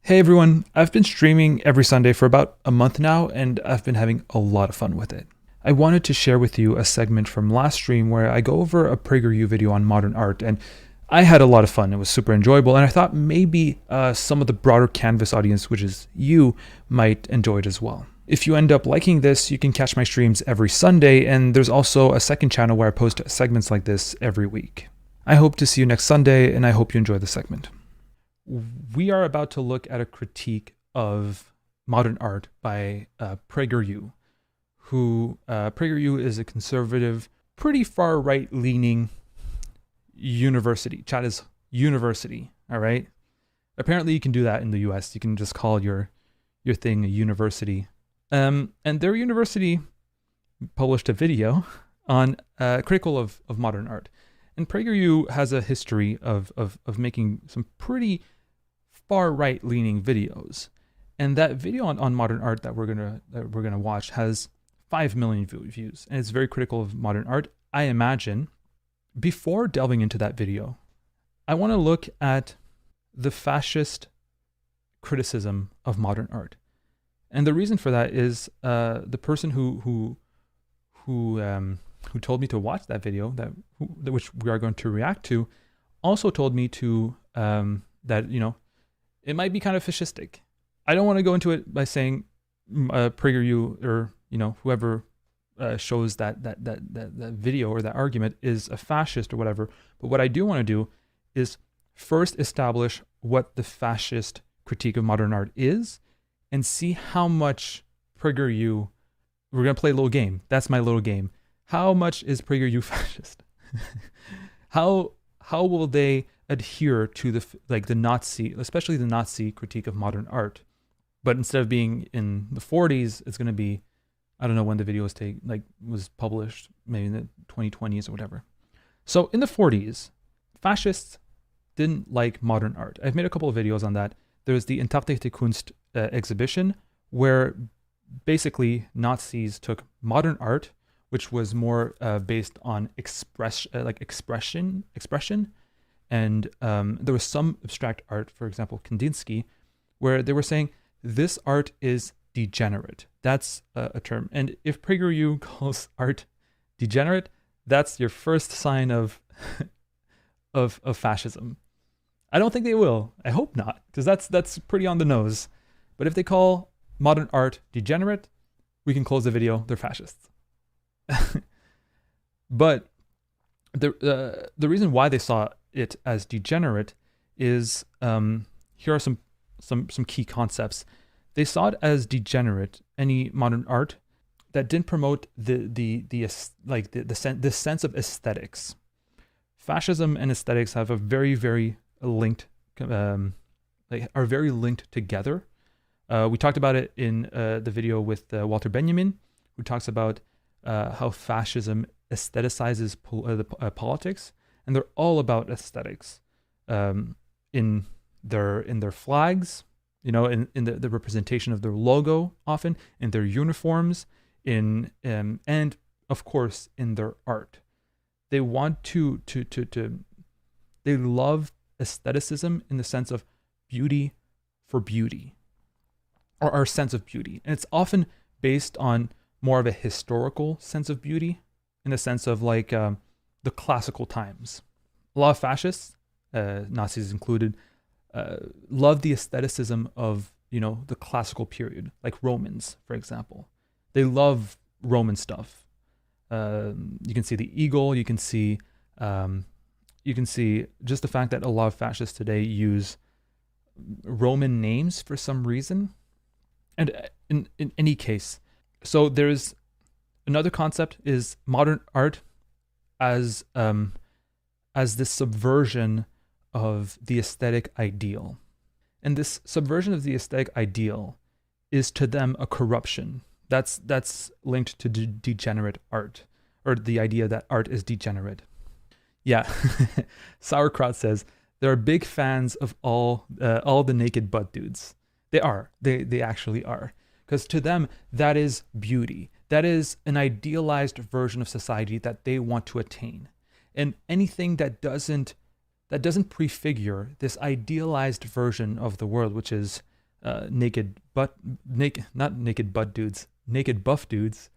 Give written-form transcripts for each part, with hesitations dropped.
Hey everyone, I've been streaming every Sunday for about a month now, and I've been having a lot of fun with it. I wanted to share with you a segment from last stream where I go over a PragerU video on modern art, and I had a lot of fun. It was super enjoyable, and I thought maybe some of the broader Canvas audience, which is you, might enjoy it as well. If you end up liking this, you can catch my streams every Sunday, and there's also a second channel where I post segments like this every week. I hope to see you next Sunday, and I hope you enjoy the segment. We are about to look at a critique of modern art by PragerU, who PragerU is a conservative, pretty far right-leaning university. Chat is university, all right? Apparently you can do that in the US. You can just call your thing a university. And their university published a video on critical of modern art. And PragerU has a history of making some pretty far right leaning videos, and that video on modern art that we're gonna watch has 5 million views, and it's very critical of modern art. I imagine before delving into that video, I want to look at the fascist criticism of modern art, and the reason for that is the person who told me to watch that video, which we are going to react to, also told me to that it might be kind of fascistic. I don't want to go into it by saying PragerU or whoever shows that video or that argument is a fascist or whatever. But what I do want to do is first establish what the fascist critique of modern art is, and see how much PragerU. We're gonna play a little game. That's my little game. How much is PragerU fascist? How will they adhere to the Nazi, especially the Nazi critique of modern art? But instead of being in the 40s, it's going to be, I don't know when the video was published, maybe in the 2020s or whatever. So in the 40s, fascists didn't like modern art. I've made a couple of videos on that. There's the Intacte Kunst exhibition, where basically Nazis took modern art, which was more based on expression, and there was some abstract art, for example, Kandinsky, where they were saying this art is degenerate. That's a term. And if PragerU calls art degenerate, that's your first sign of of fascism. I don't think they will. I hope not, because that's pretty on the nose. But if they call modern art degenerate, we can close the video. They're fascists. But the reason why they saw it as degenerate is here are some key concepts. They saw it as degenerate, any modern art that didn't promote the sense of aesthetics. Fascism and aesthetics have a very, very linked are very linked together. We talked about it in the video with Walter Benjamin, who talks about how fascism aestheticizes politics, and they're all about aesthetics in their flags, in the representation of their logo, often in their uniforms, and of course in their art. They want they love aestheticism in the sense of beauty for beauty, or our sense of beauty, and it's often based on more of a historical sense of beauty, in the sense of the classical times. A lot of fascists, Nazis included, love the aestheticism of the classical period, like Romans, for example. They love Roman stuff. You can see the eagle. You can see just the fact that a lot of fascists today use Roman names for some reason. And in any case, so there's another concept is modern art as this subversion of the aesthetic ideal. And this subversion of the aesthetic ideal is to them a corruption. That's linked to degenerate art, or the idea that art is degenerate. Yeah, Sauerkraut says there are big fans of all the naked butt dudes. They are. They actually are. Because to them, that is beauty. That is an idealized version of society that they want to attain. And anything that doesn't prefigure this idealized version of the world, which is naked buff dudes,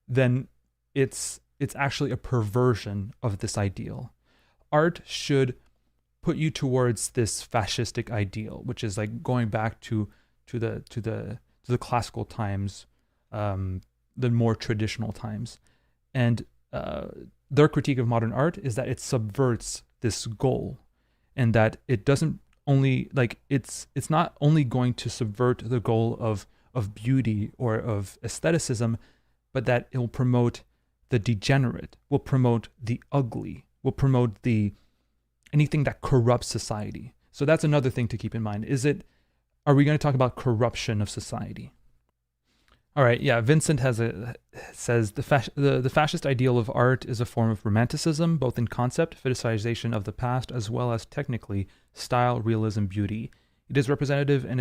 then it's actually a perversion of this ideal. Art should put you towards this fascistic ideal, which is like going back to the classical times, the more traditional times. And their critique of modern art is that it subverts this goal, and that it doesn't only it's not only going to subvert the goal of beauty or of aestheticism, but that it will promote the degenerate, will promote the ugly, will promote anything that corrupts society. So that's another thing to keep in mind. Are we going to talk about corruption of society? All right, yeah, Vincent says the fascist ideal of art is a form of romanticism, both in concept, fetishization of the past, as well as technically style, realism, beauty. It is representative, and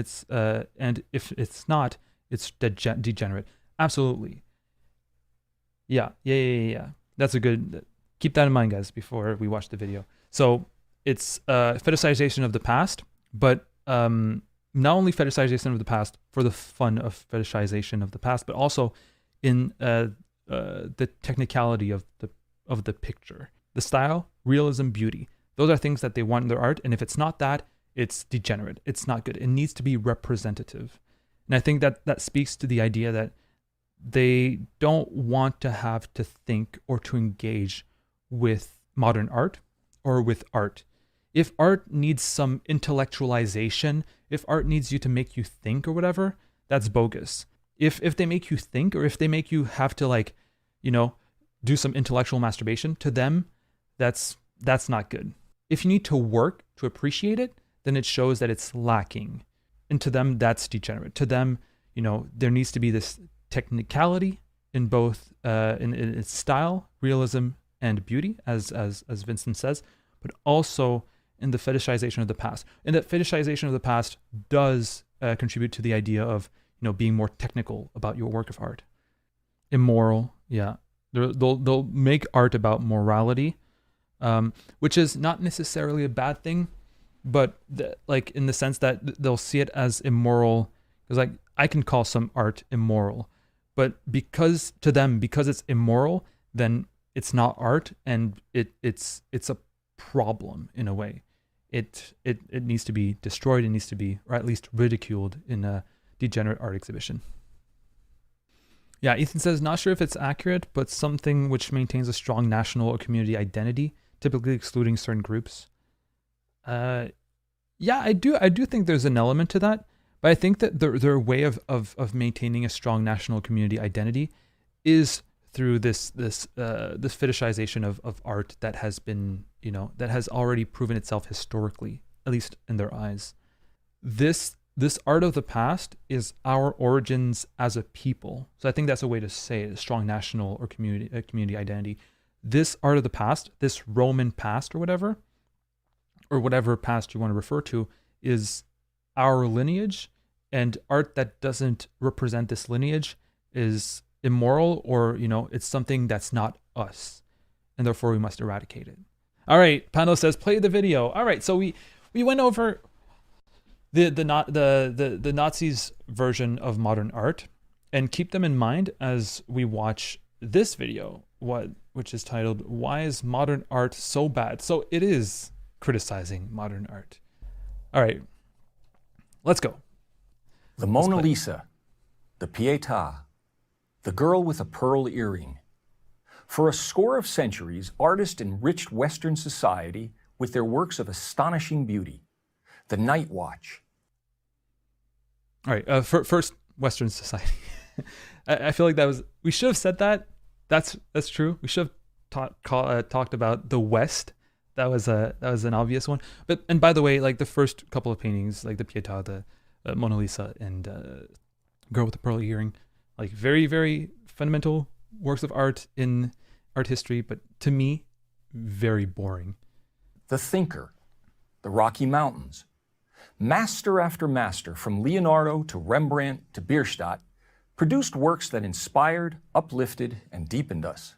if it's not, it's degenerate. Absolutely. Yeah. That's a good. Keep that in mind, guys, before we watch the video. So it's fetishization of the past, but not only fetishization of the past for the fun of fetishization of the past, but also in the technicality of the picture, the style, realism, beauty. Those are things that they want in their art, and if it's not that, it's degenerate. It's not good. It needs to be representative, and I think that speaks to the idea that they don't want to have to think or to engage with modern art or with art. If art needs some intellectualization, if art needs you to make you think or whatever, that's bogus. If they make you think, or if they make you have to do some intellectual masturbation, to them, that's not good. If you need to work to appreciate it, then it shows that it's lacking. And to them, that's degenerate. To them, there needs to be this technicality in both in its style, realism, and beauty, as Vincent says, but also in the fetishization of the past. And that fetishization of the past does contribute to the idea of being more technical about your work of art. Immoral, yeah. They'll make art about morality, which is not necessarily a bad thing, but in the sense that they'll see it as immoral, because I can call some art immoral, but because it's immoral, then it's not art, and it's a problem in a way. It needs to be destroyed. It needs to be, or at least ridiculed, in a degenerate art exhibition. Yeah, Ethan says, not sure if it's accurate, but something which maintains a strong national or community identity, typically excluding certain groups. Yeah, I do think there's an element to that, but I think that their way of maintaining a strong national community identity is through this fetishization of art that has been, that has already proven itself historically, at least in their eyes. This art of the past is our origins as a people. So I think that's a way to say it, a strong national or community identity. This art of the past, this Roman past or whatever past you want to refer to, is our lineage, and art that doesn't represent this lineage is immoral, or it's something that's not us, and therefore we must eradicate it. All right, Pano says play the video. All right, so we went over the Nazis' version of modern art, and keep them in mind as we watch this video, which is titled "Why is Modern Art So Bad?" So it is criticizing modern art. All right, let's go. The Mona Lisa, the Pietà, the girl with a pearl earring. For a score of centuries, artists enriched Western society with their works of astonishing beauty. The Night Watch. All right, first, Western society. I feel like we should have said that. That's true. We should have talked about the West. That was an obvious one. And by the way, the first couple of paintings, like the Pietà, the Mona Lisa, and Girl with the Pearl Earring, very, very fundamental works of art in art history, but to me, very boring. The Thinker, the Rocky Mountains. Master after master, from Leonardo to Rembrandt to Bierstadt, produced works that inspired, uplifted, and deepened us.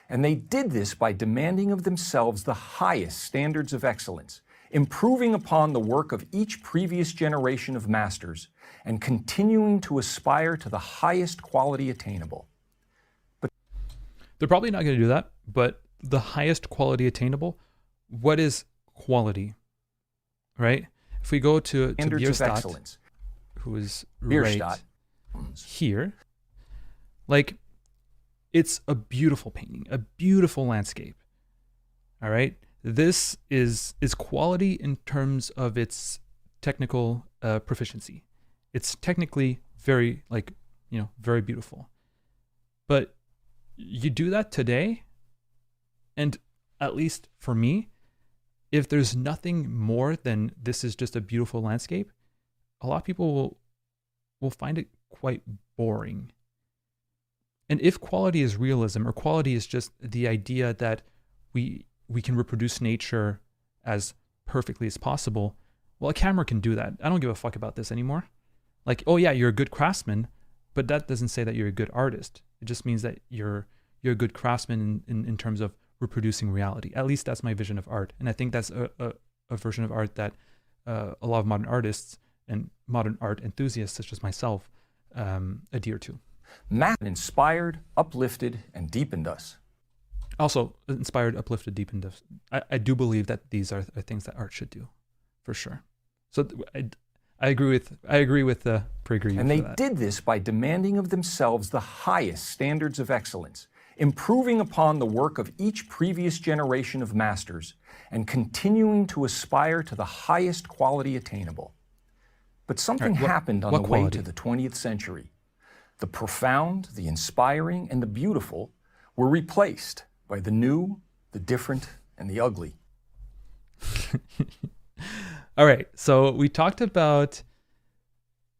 And they did this by demanding of themselves the highest standards of excellence, improving upon the work of each previous generation of masters, and continuing to aspire to the highest quality attainable. But they're probably not going to do that, but the highest quality attainable, what is quality, right? If we go to standards of excellence, who is right Bierstadt here, like, it's a beautiful painting, a beautiful landscape. All right, this is quality in terms of its technical proficiency. It's technically very, like, very beautiful. But you do that today, and at least for me, if there's nothing more than this is just a beautiful landscape, a lot of people will find it quite boring. And if quality is realism, or quality is just the idea that we can reproduce nature as perfectly as possible, well, a camera can do that. I don't give a fuck about this anymore. Like, oh yeah, you're a good craftsman, but that doesn't say that you're a good artist. It just means that you're a good craftsman in terms of reproducing reality. At least that's my vision of art. And I think that's a version of art that a lot of modern artists and modern art enthusiasts such as myself adhere to. Matt inspired, uplifted, and deepened us. Also, inspired, uplifted, deepened us. I do believe that these are things that art should do, for sure. So I agree with PragerU. And they did this by demanding of themselves the highest standards of excellence, improving upon the work of each previous generation of masters, and continuing to aspire to the highest quality attainable. But something happened on the way to the 20th century. The profound, the inspiring, and the beautiful were replaced by the new, the different, and the ugly. All right, so we talked about,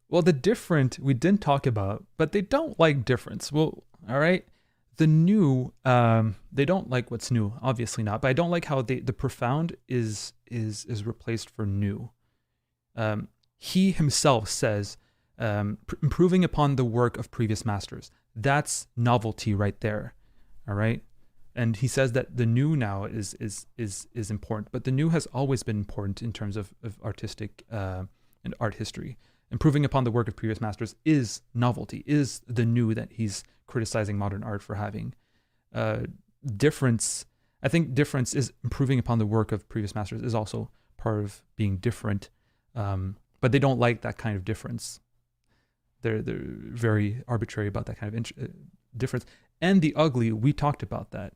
well, the different we didn't talk about, but they don't like difference. Well, all right, the new, they don't like what's new, obviously not, but I don't like how the profound is replaced for new. He himself says, improving upon the work of previous masters. That's novelty right there. All right. And he says that the new now is important, but the new has always been important in terms of artistic and art history. Improving upon the work of previous masters is novelty, is the new that he's criticizing modern art for having. Difference, I think difference is improving upon the work of previous masters is also part of being different, but they don't like that kind of difference. They're very arbitrary about that kind of difference. And the ugly, we talked about that.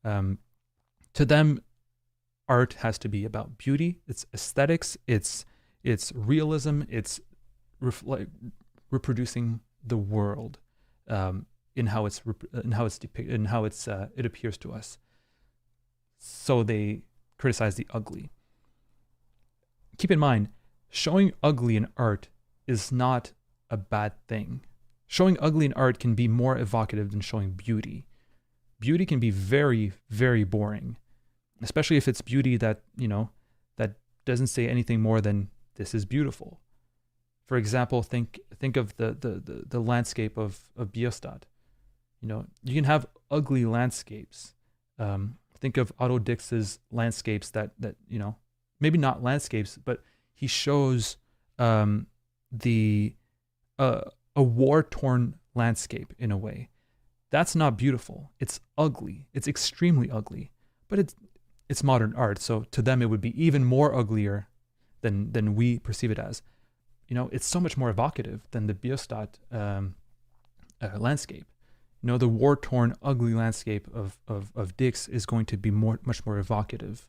To them, art has to be about beauty. It's aesthetics. It's realism. It's reproducing the world in how it's depicted, in how it appears to us. So they criticize the ugly. Keep in mind, showing ugly in art is not a bad thing. Showing ugly in art can be more evocative than showing beauty. Beauty can be very, very boring, especially if it's beauty that, that doesn't say anything more than this is beautiful. For example, think of the landscape of Bierstadt. You can have ugly landscapes. Think of Otto Dix's landscapes that maybe not landscapes, but he shows a war-torn landscape in a way. That's not beautiful. It's ugly. It's extremely ugly. But it's modern art, so to them it would be even more uglier than we perceive it as. It's so much more evocative than the Bierstadt landscape. The war-torn, ugly landscape of Dix is going to be much more evocative,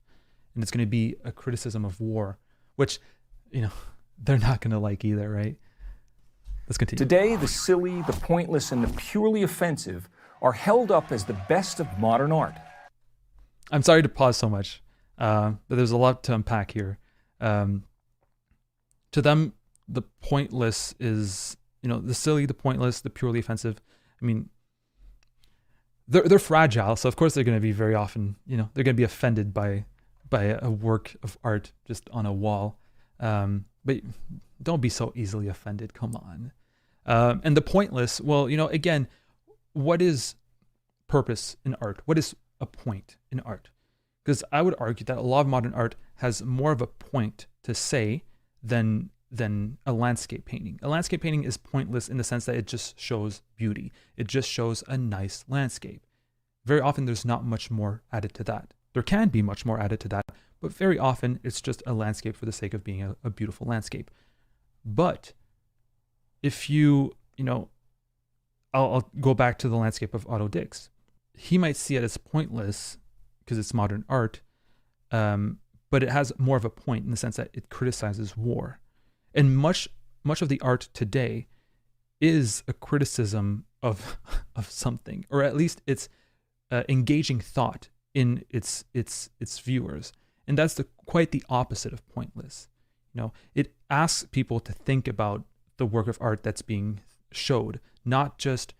and it's going to be a criticism of war, which they're not going to like either, right? Let's continue. Today, the silly, the pointless, and the purely offensive are held up as the best of modern art. I'm sorry to pause so much, but there's a lot to unpack here. To them, the pointless is, the silly, the pointless, the purely offensive. I mean, they're fragile, so of course they're going to be very often, they're going to be offended by a work of art just on a wall. But don't be so easily offended. Come on. And the pointless, well, again, what is purpose in art? What is a point in art? Because I would argue that a lot of modern art has more of a point to say than a landscape painting. A landscape painting is pointless in the sense that it just shows beauty. It just shows a nice landscape. Very often there's not much more added to that. There can be much more added to that, but very often it's just a landscape for the sake of being a beautiful landscape. But if I'll go back to the landscape of Otto Dix. He might see it as pointless because it's modern art, but it has more of a point in the sense that it criticizes war. And much of the art today is a criticism of something, or at least it's engaging thought in its viewers. And that's quite the opposite of pointless. It asks people to think about the work of art that's being showed, not just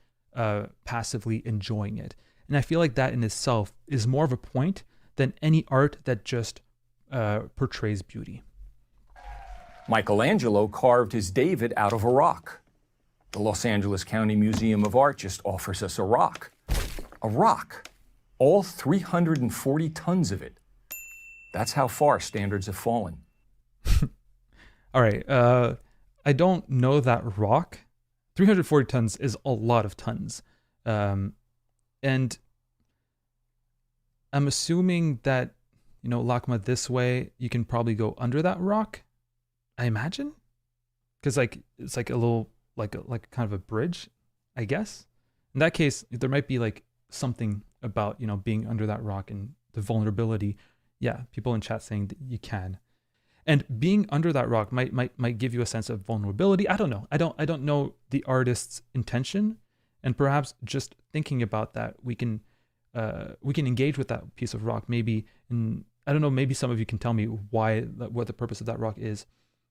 passively enjoying it. And I feel like that in itself is more of a point than any art that just portrays beauty. Michelangelo carved his David out of a rock. The Los Angeles County Museum of Art just offers us a rock. A rock. All 340 tons of it. That's how far standards have fallen. All right. I don't know that rock. 340 tons is a lot of tons. And I'm assuming that, LACMA this way, you can probably go under that rock, I imagine. Because it's like a little, like kind of a bridge, I guess. In that case, there might be like something about, being under that rock and the vulnerability. Yeah, people in chat saying that you can. And being under that rock might give you a sense of vulnerability. I don't know. I don't know the artist's intention, and perhaps just thinking about that, we can engage with that piece of rock. Maybe I don't know. Maybe some of you can tell me what the purpose of that rock is,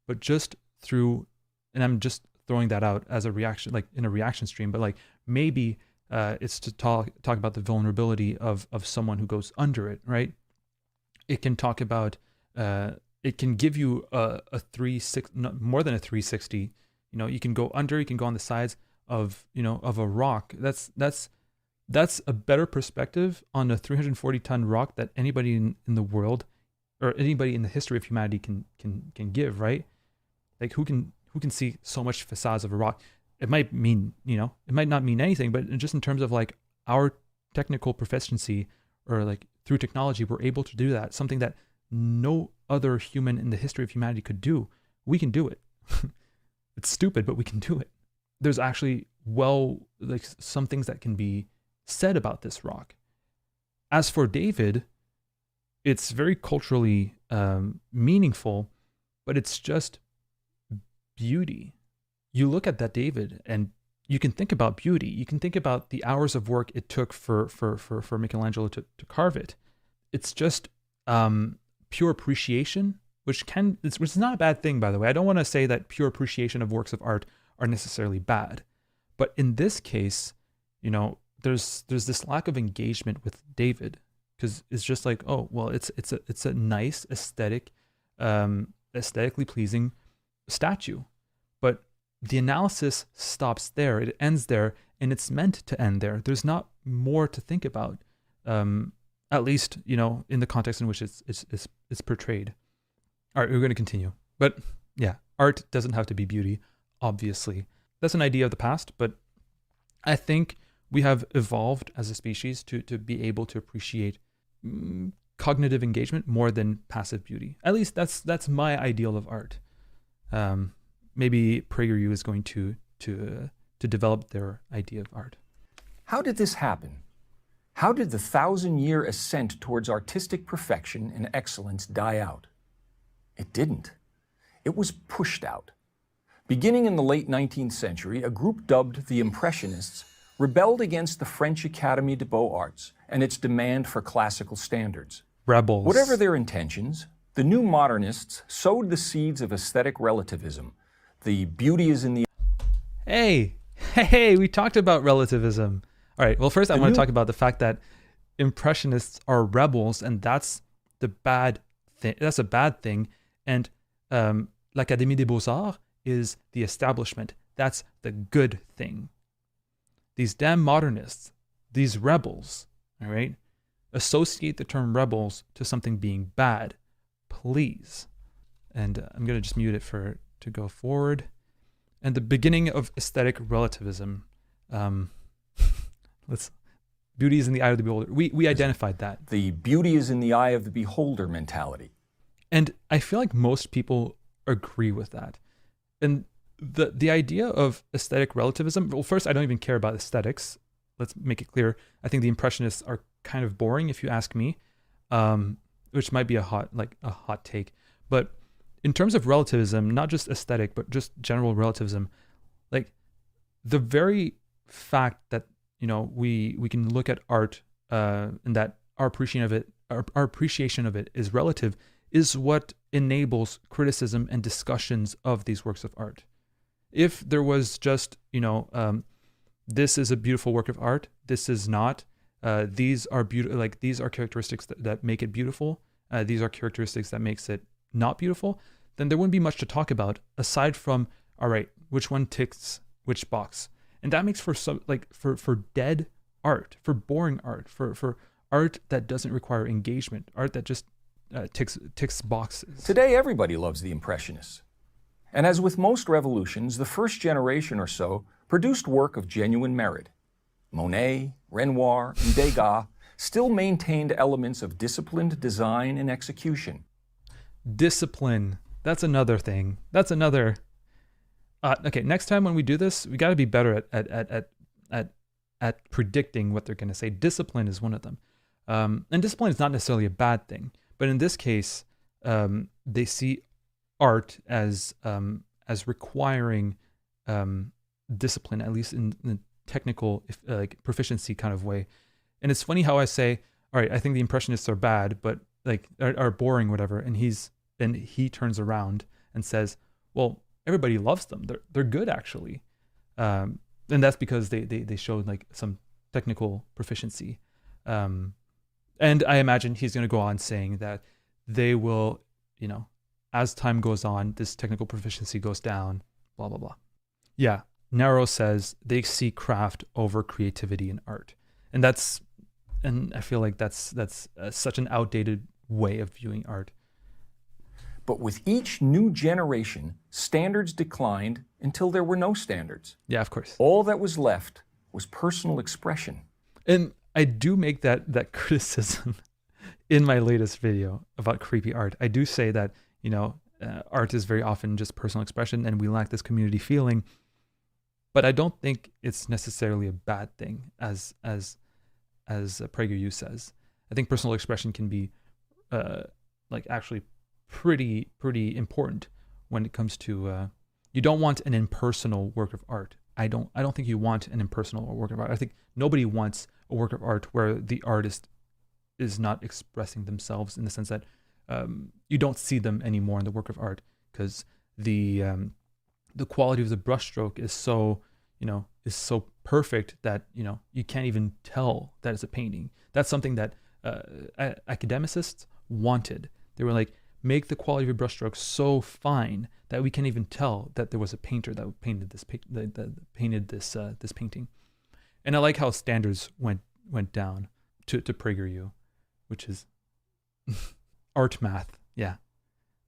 but just through, and I'm just throwing that out as a reaction, like in a reaction stream. But like maybe it's to talk about the vulnerability of someone who goes under it, right? It can talk about. It can give you a 360, more than a 360. You can go under, you can go on the sides of a rock. That's a better perspective on a 340-ton rock that anybody in the world or anybody in the history of humanity can give, right? Like who can see so much facades of a rock? It might mean, it might not mean anything, but just in terms of like our technical proficiency or like through technology, we're able to do that. Something that no other human in the history of humanity could do. We can do it. It's stupid, but we can do it. There's actually some things that can be said about this rock. As for David, it's very culturally meaningful, but it's just beauty. You look at that David and you can think about beauty. You can think about the hours of work it took for Michelangelo to carve it. It's just pure appreciation, which is not a bad thing, by the way. I don't want to say that pure appreciation of works of art are necessarily bad, but in this case, there's this lack of engagement with David because it's just like, oh well, it's a nice aesthetically pleasing statue, but the analysis stops there. It ends there, and it's meant to end there. There's not more to think about. At least, in the context in which it's portrayed. All right, we're going to continue. But yeah, art doesn't have to be beauty, obviously. That's an idea of the past, but I think we have evolved as a species to be able to appreciate cognitive engagement more than passive beauty. At least that's my ideal of art. Maybe PragerU is going to develop their idea of art. How did this happen? How did the 1,000-year ascent towards artistic perfection and excellence die out? It didn't. It was pushed out. Beginning in the late 19th century, a group dubbed the Impressionists rebelled against the French Académie des Beaux-Arts and its demand for classical standards. Rebels. Whatever their intentions, the new modernists sowed the seeds of aesthetic relativism. The beauty is in the... Hey, we talked about relativism. All right, well, first I want to talk about the fact that Impressionists are rebels, and that's the bad thing. That's a bad thing. And l'Académie des Beaux-Arts is the establishment. That's the good thing. These damn modernists, these rebels, all right, associate the term rebels to something being bad, please. And I'm going to just mute it to go forward. And the beginning of aesthetic relativism. Beauty is in the eye of the beholder. We identified that. The beauty is in the eye of the beholder mentality. And I feel like most people agree with that. And the idea of aesthetic relativism, well, first, I don't even care about aesthetics. Let's make it clear. I think the Impressionists are kind of boring, if you ask me, which might be a hot take. But in terms of relativism, not just aesthetic, but just general relativism, like the very fact that, you know, we can look at art and that our appreciation of it is relative is what enables criticism and discussions of these works of art. If there was just, you know, this is a beautiful work of art, this is not, these are beautiful, like these are characteristics that make it beautiful, these are characteristics that makes it not beautiful, then there wouldn't be much to talk about aside from, all right, which one ticks which box. And that makes for for dead art, for boring art, for art that doesn't require engagement, art that just ticks boxes. Today, everybody loves the Impressionists. And as with most revolutions, the first generation or so produced work of genuine merit. Monet, Renoir, and Degas still maintained elements of disciplined design and execution. Discipline. That's another thing. That's another. Okay, next time when we do this, we got to be better at predicting what they're going to say. Discipline is one of them, and discipline is not necessarily a bad thing. But in this case, they see art as requiring discipline, at least in the technical like proficiency kind of way. And it's funny how I say, all right, I think the Impressionists are bad, but like are boring, whatever. And he turns around and says, well, everybody loves them. They're good actually, and that's because they showed like some technical proficiency. And I imagine he's going to go on saying that they will, you know, as time goes on, this technical proficiency goes down, blah, blah, blah. Yeah, Narrow says they see craft over creativity in art. And I feel like that's such an outdated way of viewing art. But with each new generation, standards declined until there were no standards. Yeah, of course. All that was left was personal expression. And I do make that criticism in my latest video about creepy art. I do say that, you know, art is very often just personal expression and we lack this community feeling. But I don't think it's necessarily a bad thing, as PragerU says. I think personal expression can be like actually pretty important when it comes to you don't want an impersonal work of art. I don't think you want an impersonal work of art. I think nobody wants a work of art where the artist is not expressing themselves, in the sense that you don't see them anymore in the work of art, because the quality of the brushstroke is so perfect that, you know, you can't even tell that it's a painting. That's something that academicists wanted. They were like, make the quality of your brushstroke so fine that we can't even tell that there was a painter that painted this this painting. And I like how standards went down to PragerU, which is art math. Yeah,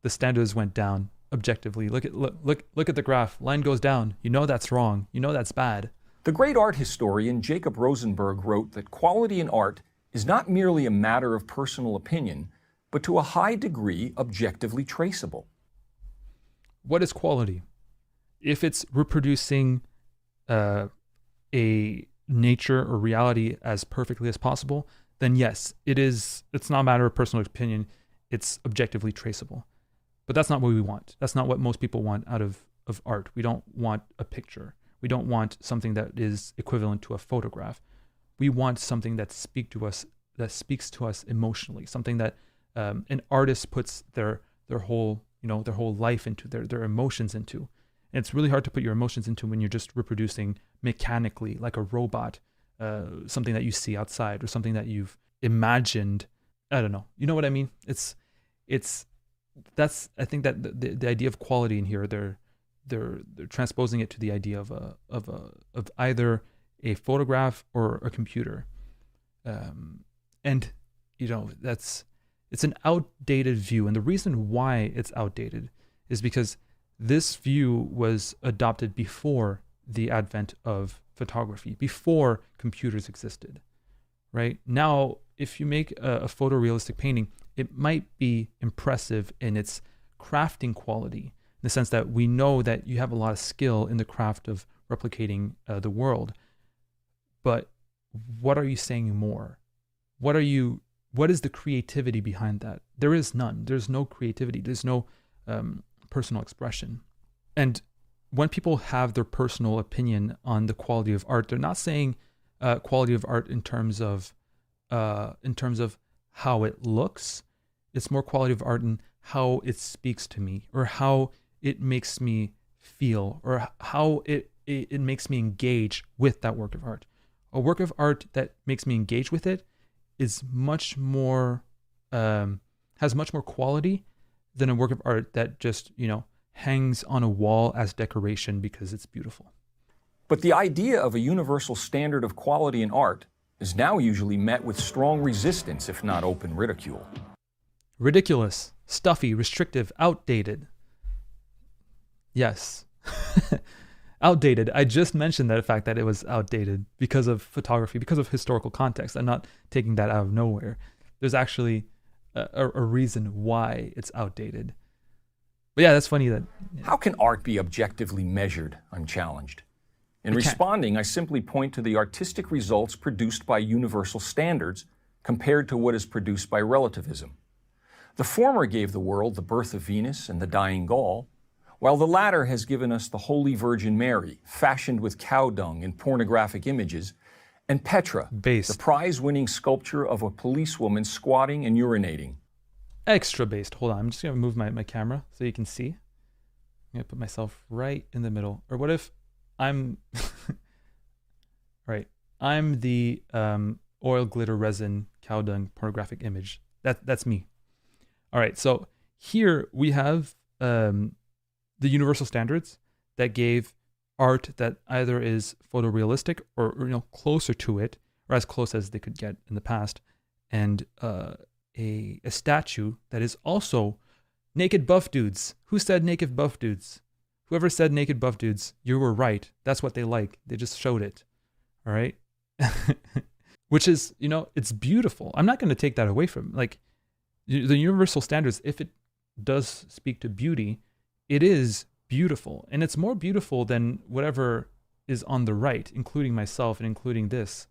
the standards went down objectively. Look at the graph. Line goes down. You know that's wrong. You know that's bad. The great art historian Jacob Rosenberg wrote that quality in art is not merely a matter of personal opinion, but to a high degree objectively traceable. What is quality? If it's reproducing a nature or reality as perfectly as possible, then yes, it is. It's not a matter of personal opinion. It's objectively traceable. But that's not what we want. That's not what most people want out of art. We don't want a picture. We don't want something that is equivalent to a photograph. We want something that speaks to us emotionally, something that an artist puts their whole life into, their emotions into. And it's really hard to put your emotions into when you're just reproducing mechanically, like a robot, something that you see outside or something that you've imagined. I don't know. You know what I mean? I think that the idea of quality in here, they're transposing it to the idea of either a photograph or a computer. And it's an outdated view. And the reason why it's outdated is because this view was adopted before the advent of photography, before computers existed, right? Now, if you make a photorealistic painting, it might be impressive in its crafting quality, in the sense that we know that you have a lot of skill in the craft of replicating the world. But what are you saying more? What is the creativity behind that? There is none. There's no creativity. There's no personal expression. And when people have their personal opinion on the quality of art, they're not saying quality of art in terms of how it looks. It's more quality of art in how it speaks to me, or how it makes me feel, or how it makes me engage with that work of art. A work of art that makes me engage with it is much more, has much more quality than a work of art that just, hangs on a wall as decoration because it's beautiful. But the idea of a universal standard of quality in art is now usually met with strong resistance, if not open ridicule. Ridiculous, stuffy, restrictive, outdated. Yes. Outdated. I just mentioned that fact that it was outdated because of photography, because of historical context. I'm not taking that out of nowhere. There's actually a reason why it's outdated. But yeah, that's funny that... How can art be objectively measured? I'm challenged. In responding, I simply point to the artistic results produced by universal standards compared to what is produced by relativism. The former gave the world the birth of Venus and the dying Gaul, while the latter has given us the Holy Virgin Mary, fashioned with cow dung and pornographic images, and Petra, the prize-winning sculpture of a policewoman squatting and urinating. Extra based. Hold on, I'm just going to move my camera so you can see. I'm going to put myself right in the middle. Or what if I'm... right. I'm the oil, glitter, resin, cow dung, pornographic image. That's me. All right, so here we have the universal standards that gave art that either is photorealistic or closer to it, or as close as they could get in the past, and a statue that is also naked buff dudes. Who said naked buff dudes? Whoever said naked buff dudes, you were right. That's what they like. They just showed it. All right? Which is, it's beautiful. I'm not going to take that away from it. Like, the universal standards, if it does speak to beauty, it is beautiful. And it's more beautiful than whatever is on the right, including myself and including this.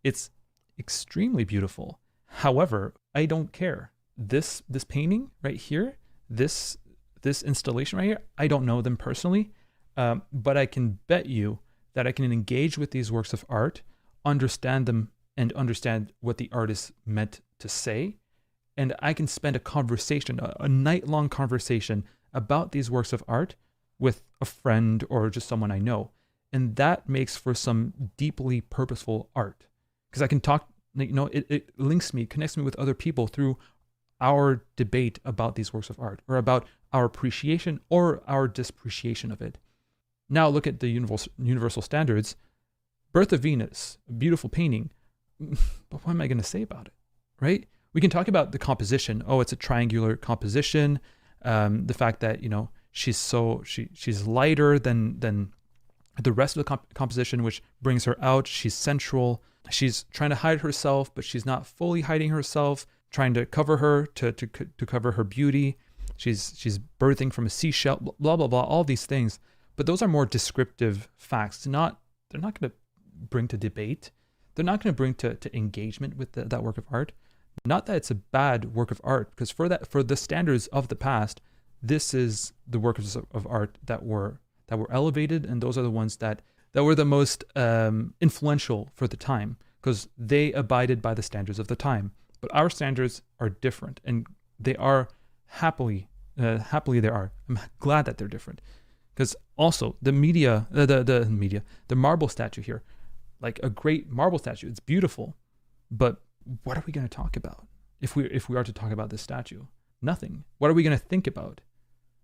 It's extremely beautiful. However, I don't care. This painting right here, this installation right here, I don't know them personally, but I can bet you that I can engage with these works of art, understand them, and understand what the artist meant to say. And I can spend a conversation, a night-long conversation about these works of art with a friend or just someone I know. And that makes for some deeply purposeful art. Because I can talk, it links me, connects me with other people through our debate about these works of art, or about our appreciation or our disappreciation of it. Now look at the universal standards. Birth of Venus, a beautiful painting. But what am I going to say about it, right? We can talk about the composition. Oh, it's a triangular composition. The fact that, she's lighter than the rest of the composition, which brings her out. She's central. She's trying to hide herself, but she's not fully hiding herself, trying to cover her, to cover her beauty. She's birthing from a seashell, blah, blah, blah, all these things. But those are more descriptive facts. They're not going to bring to debate. They're not going to bring to engagement with that work of art. Not that it's a bad work of art, because for the standards of the past, this is the works of art that were elevated, and those are the ones that were the most influential for the time, because they abided by the standards of the time. But our standards are different, and they are happily they are. I'm glad that they're different, because also the marble statue here, like a great marble statue, it's beautiful, but what are we going to talk about if we are to talk about this statue? Nothing. What are we going to think about?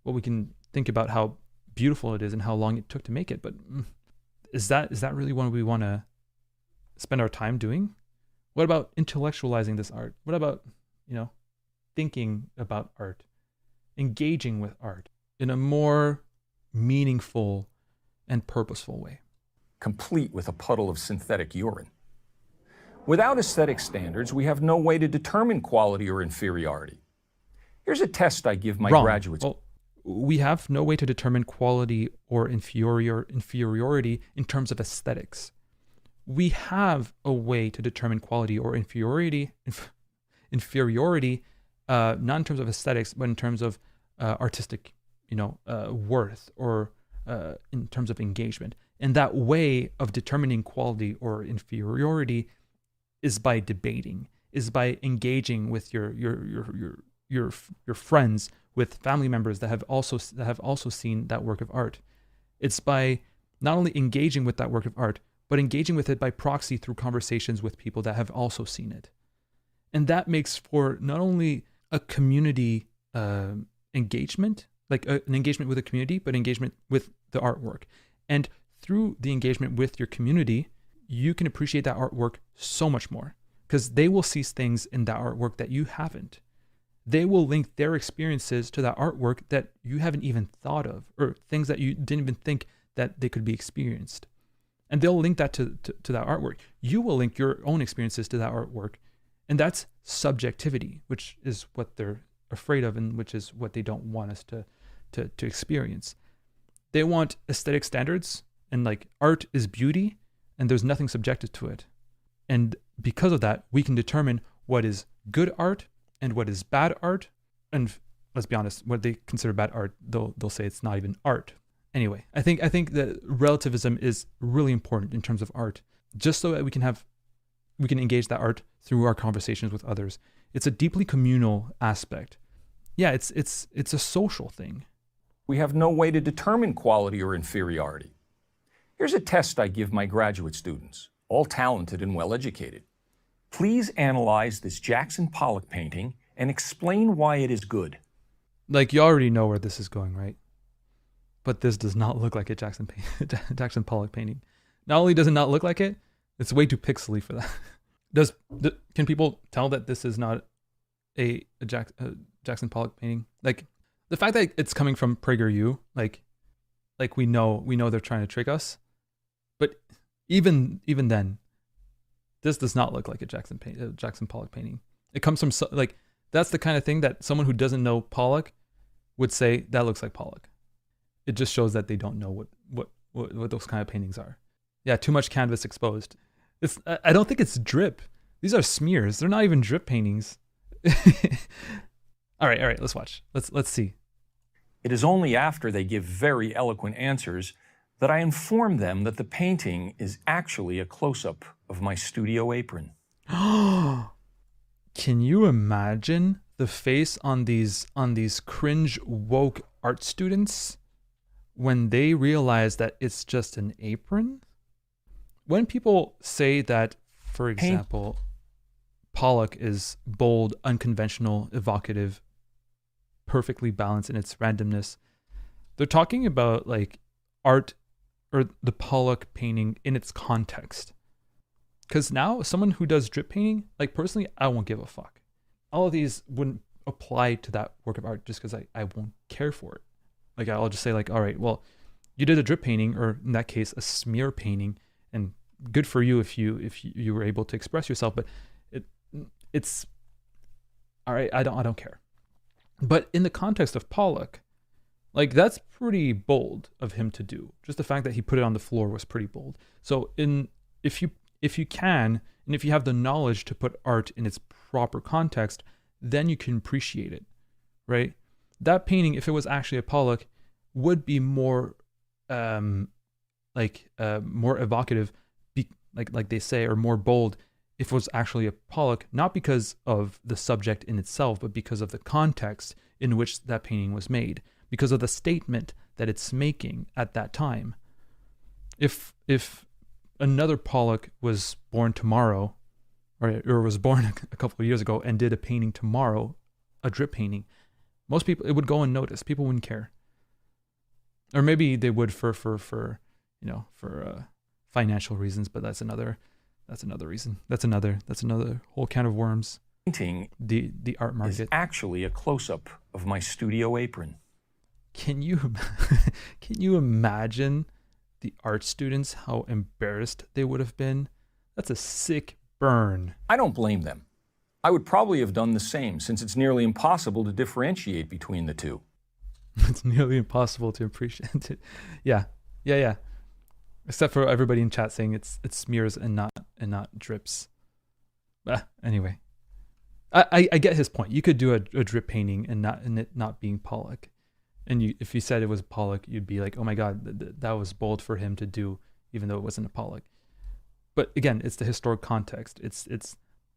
Well, we can think about how beautiful it is and how long it took to make it, but is that really what we want to spend our time doing? What about intellectualizing this art? What about, thinking about art, engaging with art in a more meaningful and purposeful way? Complete with a puddle of synthetic urine. Without aesthetic standards, we have no way to determine quality or inferiority. Here's a test I give my graduates. Well, we have no way to determine quality or inferiority in terms of aesthetics. We have a way to determine quality or inferiority, not in terms of aesthetics, but in terms of artistic, worth, or in terms of engagement. And that way of determining quality or inferiority is by debating, is by engaging with your friends, with family members that have also seen that work of art. It's by not only engaging with that work of art, but engaging with it by proxy through conversations with people that have also seen it. And that makes for not only a community engagement, like an engagement with a community, but engagement with the artwork. And through the engagement with your community, you can appreciate that artwork so much more, because they will see things in that artwork that you haven't. They will link their experiences to that artwork that you haven't even thought of, or things that you didn't even think that they could be experienced. And they'll link that to that artwork. You will link your own experiences to that artwork. And that's subjectivity, which is what they're afraid of, and which is what they don't want us to experience. They want aesthetic standards, and like art is beauty, and there's nothing subjective to it. And because of that, we can determine what is good art and what is bad art. And let's be honest, what they consider bad art, they'll say it's not even art. Anyway, I think that relativism is really important in terms of art, just so that we can engage that art through our conversations with others. It's a deeply communal aspect. Yeah, it's a social thing. We have no way to determine quality or inferiority. Here's a test I give my graduate students, all talented and well-educated. Please analyze this Jackson Pollock painting and explain why it is good. Like, you already know where this is going, right? But this does not look like a Jackson Pollock painting. Not only does it not look like it, it's way too pixely for that. Can people tell that this is not a Jackson Pollock painting? Like, the fact that it's coming from PragerU, like we know they're trying to trick us. But even then, this does not look like a Jackson Pollock painting. It comes from that's the kind of thing that someone who doesn't know Pollock would say that looks like Pollock. It just shows that they don't know what those kind of paintings are. Yeah, too much canvas exposed. I don't think it's drip. These are smears. They're not even drip paintings. All right, let's watch. Let's see. It is only after they give very eloquent answers that I inform them that the painting is actually a close-up of my studio apron. Can you imagine the face on these cringe woke art students when they realize that it's just an apron? When people say that, for example, Pollock is bold, unconventional, evocative, perfectly balanced in its randomness, they're talking about like art or the Pollock painting in its context. Because now someone who does drip painting, like personally, I won't give a fuck. All of these wouldn't apply to that work of art just because I won't care for it. Like, I'll just say like, all right, well, you did a drip painting, or in that case, a smear painting, and good for you if you were able to express yourself, but it's all right, I don't care. But in the context of Pollock, like, that's pretty bold of him to do. Just the fact that he put it on the floor was pretty bold. So if you can, and if you have the knowledge to put art in its proper context, then you can appreciate it, right? That painting, if it was actually a Pollock, would be more more evocative, like they say, or more bold if it was actually a Pollock, not because of the subject in itself, but because of the context in which that painting was made, because of the statement that it's making at that time. If another Pollock was born tomorrow, or was born a couple of years ago and did a painting tomorrow, a drip painting, most people, it would go unnoticed. People wouldn't care. Or maybe they would for financial reasons, but that's another That's another reason. That's another whole can of worms. Painting The art is market. actually a close-up of my studio apron. Can you imagine the art students, how embarrassed they would have been? That's a sick burn. I don't blame them. I would probably have done the same, since it's nearly impossible to differentiate between the two. It's nearly impossible to appreciate it. Yeah. Except for everybody in chat saying it's smears and not drips. Anyway, I get his point. You could do a drip painting and it not being Pollock, and if you said it was Pollock, you'd be like, oh my god, that was bold for him to do, even though it wasn't a Pollock. But again, it's the historic context. It's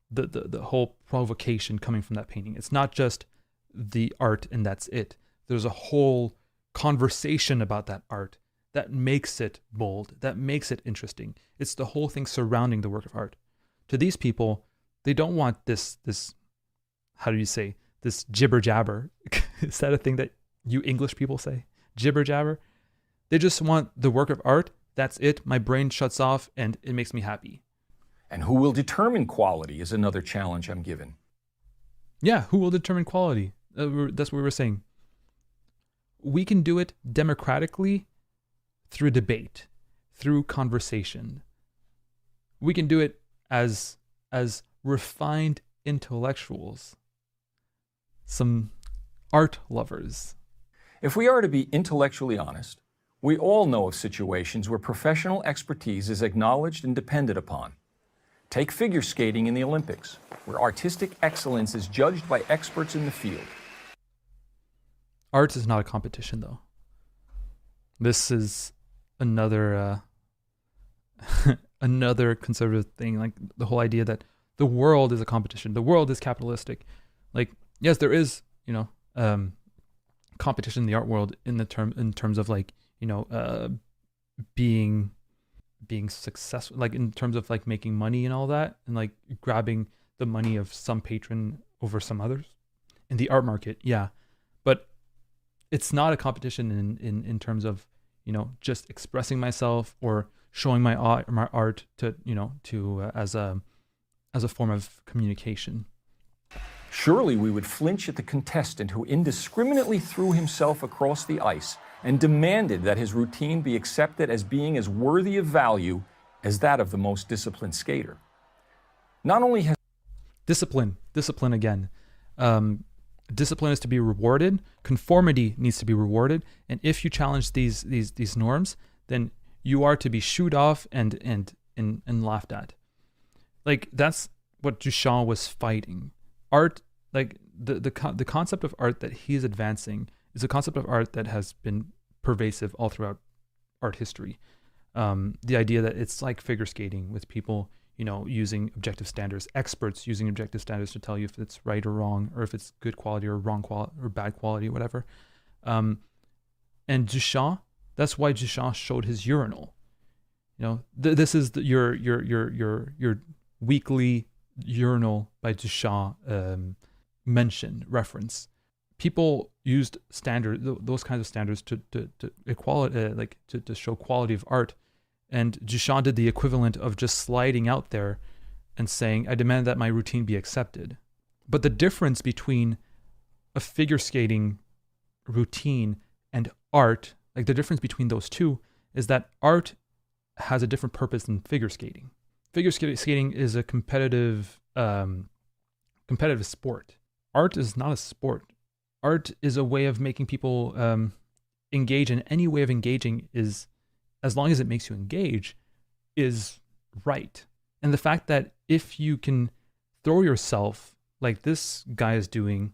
the whole provocation coming from that painting. It's not just the art and that's it. There's a whole conversation about that art that makes it bold, that makes it interesting. It's the whole thing surrounding the work of art. To these people, they don't want this how do you say, this jibber jabber. Is that a thing that you English people say? Jibber jabber? They just want the work of art. That's it. My brain shuts off and it makes me happy. And who will determine quality is another challenge I'm given. Yeah, who will determine quality? That's what we were saying. We can do it democratically through debate, through conversation. We can do it as refined intellectuals, some art lovers. If we are to be intellectually honest, we all know of situations where professional expertise is acknowledged and depended upon. Take figure skating in the Olympics, where artistic excellence is judged by experts in the field. Art is not a competition, though. This is another another conservative thing, like the whole idea that the world is a competition. The world is capitalistic. Like, yes, there is, competition in the art world in terms of like, being successful, like in terms of like making money and all that, and like grabbing the money of some patron over some others in the art market. Yeah. But it's not a competition in terms of, just expressing myself or showing my art to as a form of communication. Surely we would flinch at the contestant who indiscriminately threw himself across the ice and demanded that his routine be accepted as being as worthy of value as that of the most disciplined skater. Not only has discipline again. Discipline is to be rewarded. Conformity needs to be rewarded. And if you challenge these norms, then you are to be shooed off and laughed at. Like, that's what Duchamp was fighting. Art, like the concept of art that he's advancing is a concept of art that has been pervasive all throughout art history. The idea that it's like figure skating with people, using objective standards, experts using objective standards to tell you if it's right or wrong, or if it's good quality or wrong quality or bad quality, whatever. And Duchamp, that's why Duchamp showed his urinal. This is your weekly urinal by Duchamp reference. People used those kinds of standards to equality, to show quality of art. And Duchamp did the equivalent of just sliding out there and saying, I demand that my routine be accepted. But the difference between a figure skating routine and art, like the difference between those two, is that art has a different purpose than figure skating. Figure skating is a competitive sport. Art is not a sport. Art is a way of making people engage, and any way of engaging is, as long as it makes you engage, is right. And the fact that if you can throw yourself like this guy is doing,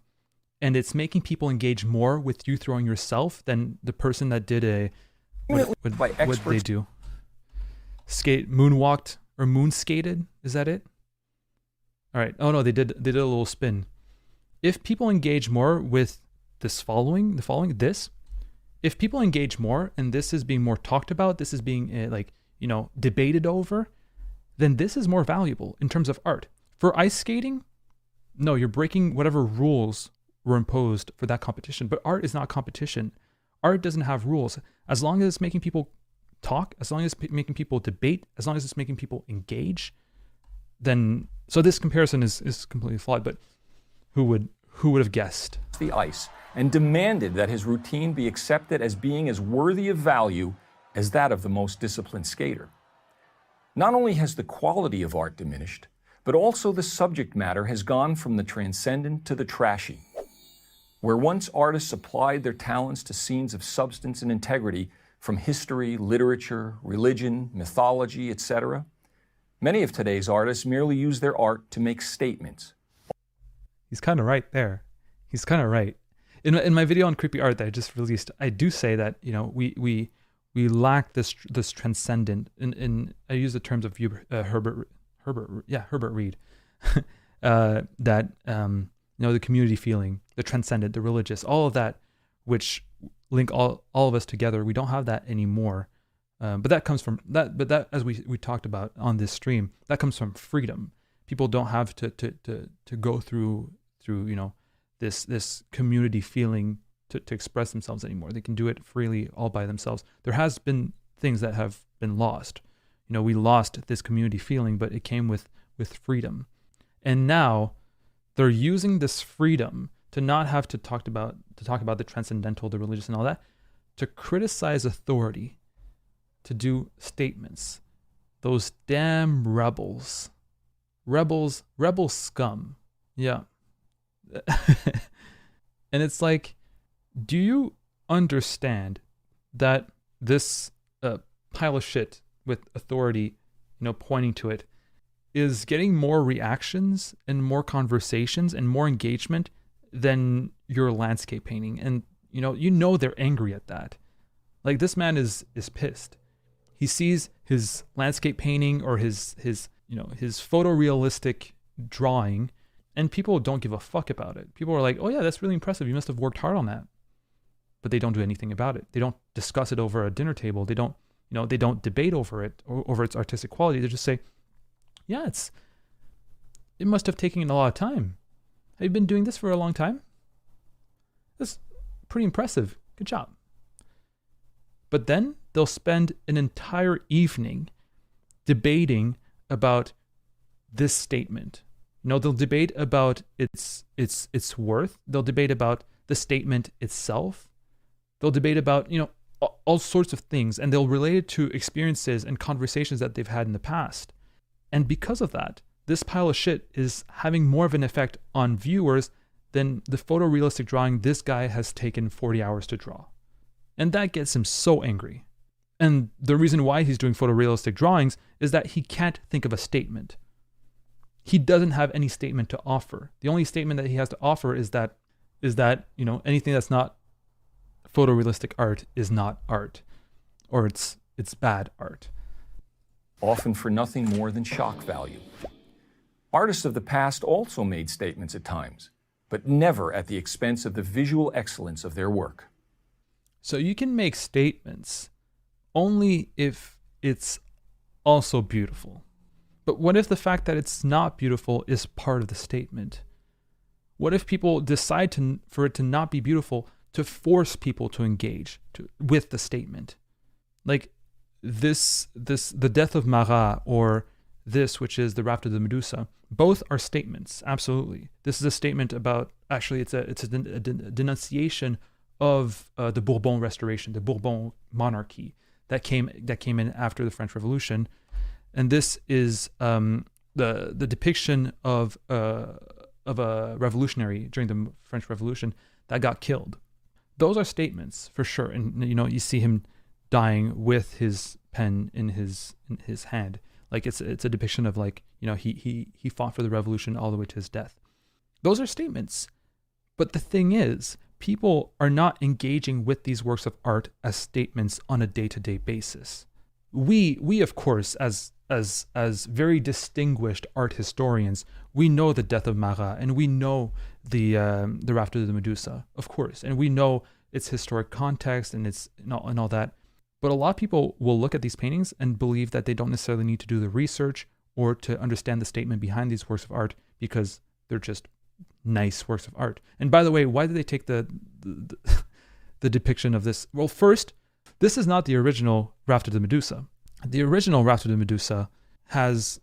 and it's making people engage more with you throwing yourself than the person that did what they do? Moonwalked or moonskated? Is that it? All right. Oh no, they did a little spin. If people engage more with this if people engage more and this is being more talked about, this is being debated over, then this is more valuable in terms of art. For ice skating, no, you're breaking whatever rules were imposed for that competition. But art is not competition. Art doesn't have rules. As long as it's making people talk, as long as it's making people debate, as long as it's making people engage, then so this comparison is completely flawed. But who would have guessed? The ice and demanded that his routine be accepted as being as worthy of value as that of the most disciplined skater. Not only has the quality of art diminished, but also the subject matter has gone from the transcendent to the trashy. Where once artists applied their talents to scenes of substance and integrity from history, literature, religion, mythology, etc., many of today's artists merely use their art to make statements. He's kind of right there. He's kind of right. In my video on creepy art that I just released, I do say that, you know, we lack this transcendent. In I use the terms of Herbert Reed, that you know, the community feeling, the transcendent, the religious, all of that, which link all of us together. We don't have that anymore. But that comes from that. But that, as we talked about on this stream, that comes from freedom. People don't have to go through you know, this community feeling to express themselves anymore. They can do it freely all by themselves. There has been things that have been lost. You know, we lost this community feeling, but it came with freedom. And now they're using this freedom to not have to talk about the transcendental, the religious, and all that, to criticize authority, to do statements. Those damn rebels, rebel scum. Yeah. And it's like, do you understand that this pile of shit with authority, you know, pointing to it, is getting more reactions and more conversations and more engagement than your landscape painting? And you know they're angry at that. Like, this man is pissed. He sees his landscape painting or his photorealistic drawing, and people don't give a fuck about it. People are like, oh yeah, that's really impressive. You must have worked hard on that. But they don't do anything about it. They don't discuss it over a dinner table. They don't debate over it or over its artistic quality. They just say, yeah, it must have taken a lot of time. Have you been doing this for a long time? That's pretty impressive. Good job. But then they'll spend an entire evening debating about this statement. You know, they'll debate about its worth. They'll debate about the statement itself. They'll debate about, you know, all sorts of things, and they'll relate it to experiences and conversations that they've had in the past. And because of that, this pile of shit is having more of an effect on viewers than the photorealistic drawing this guy has taken 40 hours to draw. And that gets him so angry. And the reason why he's doing photorealistic drawings is that he can't think of a statement. He doesn't have any statement to offer. The only statement that he has to offer is that, you know, anything that's not photorealistic art is not art, or it's bad art. Often for nothing more than shock value. Artists of the past also made statements at times, but never at the expense of the visual excellence of their work. So you can make statements only if it's also beautiful. But what if the fact that it's not beautiful is part of the statement? What if people decide for it to not be beautiful to force people to engage with the statement? Like the death of Marat, or this, which is the Raft of the Medusa, both are statements. Absolutely. This is a statement about, actually, it's a denunciation of the Bourbon restoration, the Bourbon monarchy that came in after the French Revolution. And this is the depiction of a revolutionary during the French Revolution that got killed. Those are statements for sure. And you know, you see him dying with his pen in his hand. Like, it's a depiction of, like, you know, he fought for the revolution all the way to his death. Those are statements. But the thing is, people are not engaging with these works of art as statements on a day-to-day basis. We of course, as very distinguished art historians, we know the death of Marat, and we know the Raft of the Medusa, of course, and we know its historic context and all that. But a lot of people will look at these paintings and believe that they don't necessarily need to do the research or to understand the statement behind these works of art because they're just nice works of art. And by the way, why did they take the depiction of this? Well, first, this is not the original Raft of the Medusa. The original Raft of the Medusa has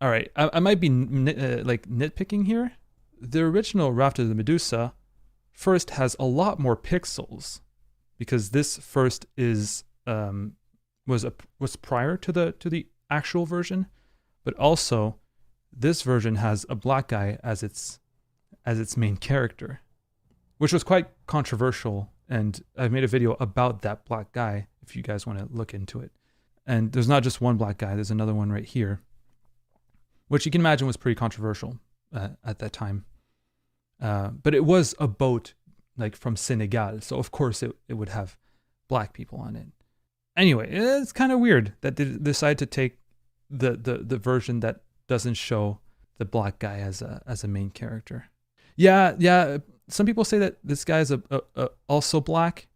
All right, I might be like nitpicking here. The original Raft of the Medusa first has a lot more pixels because this first is was prior to the actual version, but also this version has a black guy as its main character, which was quite controversial. And I've made a video about that black guy if you guys want to look into it. And there's not just one black guy, there's another one right here, which you can imagine was pretty controversial at that time. But it was a boat like from Senegal, so of course it would have black people on it. Anyway, it's kind of weird that they decided to take the version that doesn't show the black guy as a main character. Yeah. Some people say that this guy is also black.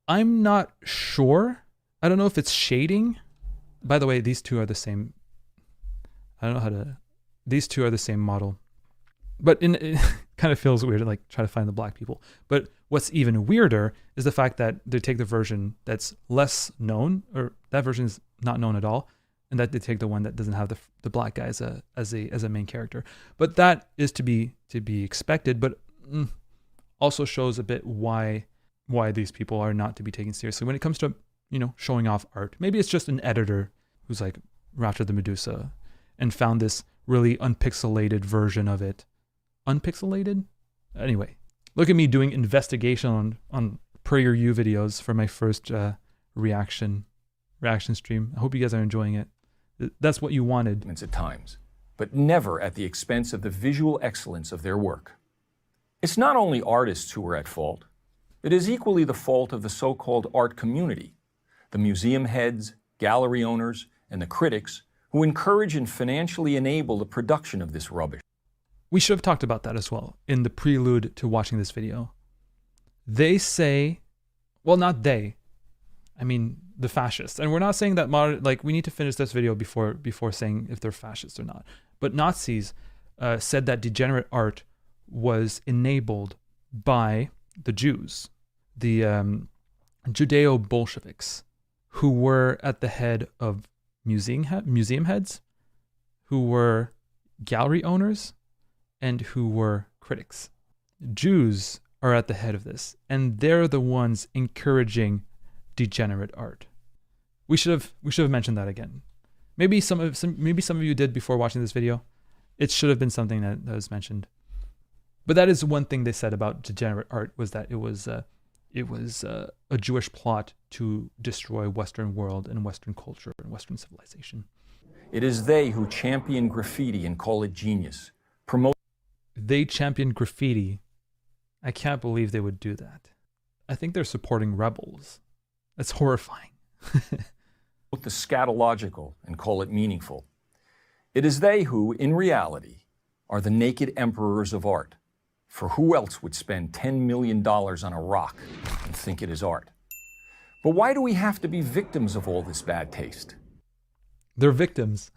I'm not sure. I don't know if it's shading. By the way, these two are the same. I don't know how to. These two are the same model, but it kind of feels weird to like try to find the black people. But what's even weirder is the fact that they take the version that's less known, or that version is not known at all, and that they take the one that doesn't have the black guy as a main character. But that is to be expected. But also shows a bit why these people are not to be taken seriously when it comes to showing off art. Maybe it's just an editor who's like Raft of the Medusa and found this really unpixelated version of it. Unpixelated? Anyway, look at me doing investigation on PragerU videos for my first reaction stream. I hope you guys are enjoying it. That's what you wanted. At times, but never at the expense of the visual excellence of their work. It's not only artists who are at fault. It is equally the fault of the so-called art community, the museum heads, gallery owners, and the critics who encourage and financially enable the production of this rubbish. We should have talked about that as well in the prelude to watching this video. They say, well, not they, I mean the fascists. And we're not saying that we need to finish this video before saying if they're fascists or not. But Nazis said that degenerate art was enabled by the Jews, the Judeo-Bolsheviks, who were at the head of museum heads, who were gallery owners, and who were critics. Jews are at the head of this, and they're the ones encouraging degenerate art. We should have mentioned that again. Maybe some of you did before watching this video. It should have been something that was mentioned. But that is one thing they said about degenerate art, was that it was a Jewish plot to destroy Western world and Western culture and Western civilization. It is they who champion graffiti and call it genius. They champion graffiti. I can't believe they would do that. I think they're supporting rebels. That's horrifying. The scatological and call it meaningful. It is they who, in reality, are the naked emperors of art. For who else would spend $10 million on a rock and think it is art? But why do we have to be victims of all this bad taste? They're victims.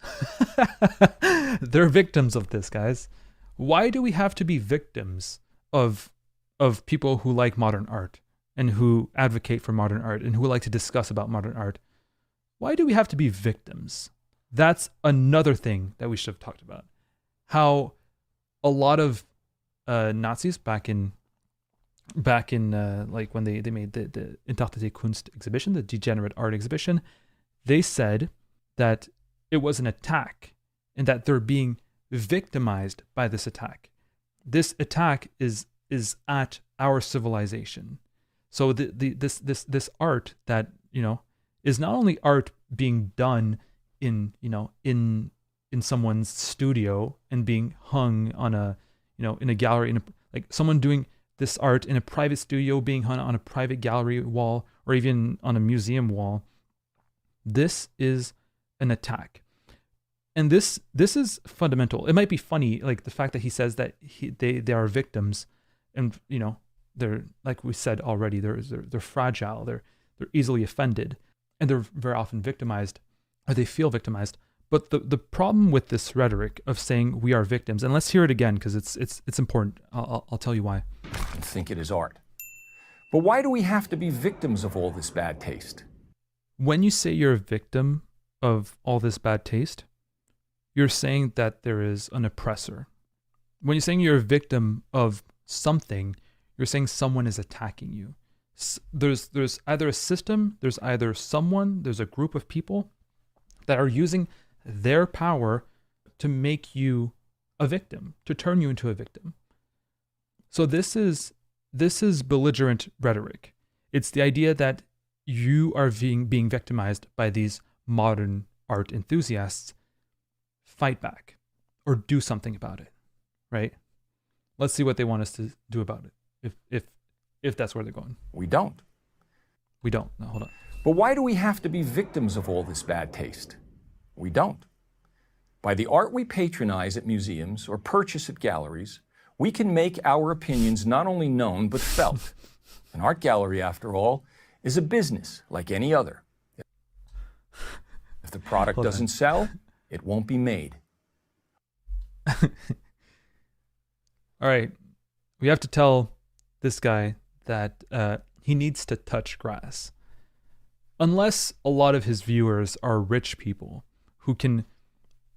They're victims of this, guys. Why do we have to be victims of people who like modern art and who advocate for modern art and who like to discuss about modern art? Why do we have to be victims? That's another thing that we should have talked about. How a lot of Nazis back in like when they made the Interpreté Kunst exhibition, the degenerate art exhibition, they said that it was an attack and that they're being victimized by this attack. This attack is at our civilization. So this art that is not only art being done in someone's studio and being hung on in a gallery, like someone doing this art in a private studio being hung on a private gallery wall or even on a museum wall. This is an attack. And this is fundamental. It might be funny, like the fact that he says that they are victims, and they're, like we said already, they're fragile, they're easily offended, and they're very often victimized, or they feel victimized. But the problem with this rhetoric of saying we are victims, and let's hear it again because it's important. I'll tell you why. And think it is art. But why do we have to be victims of all this bad taste? When you say you're a victim of all this bad taste, you're saying that there is an oppressor. When you're saying you're a victim of something, you're saying someone is attacking you. There's either a system, there's either someone, there's a group of people that are using their power to make you a victim, to turn you into a victim. So this is belligerent rhetoric. It's the idea that you are being victimized by these modern art enthusiasts. Fight back or do something about it, right? Let's see what they want us to do about it. If that's where they're going. We don't. We don't. No, hold on. But why do we have to be victims of all this bad taste? We don't. By the art we patronize at museums or purchase at galleries, we can make our opinions not only known but felt. An art gallery, after all, is a business like any other. If the product doesn't sell, it won't be made. All right. We have to tell this guy that he needs to touch grass. Unless a lot of his viewers are rich people who can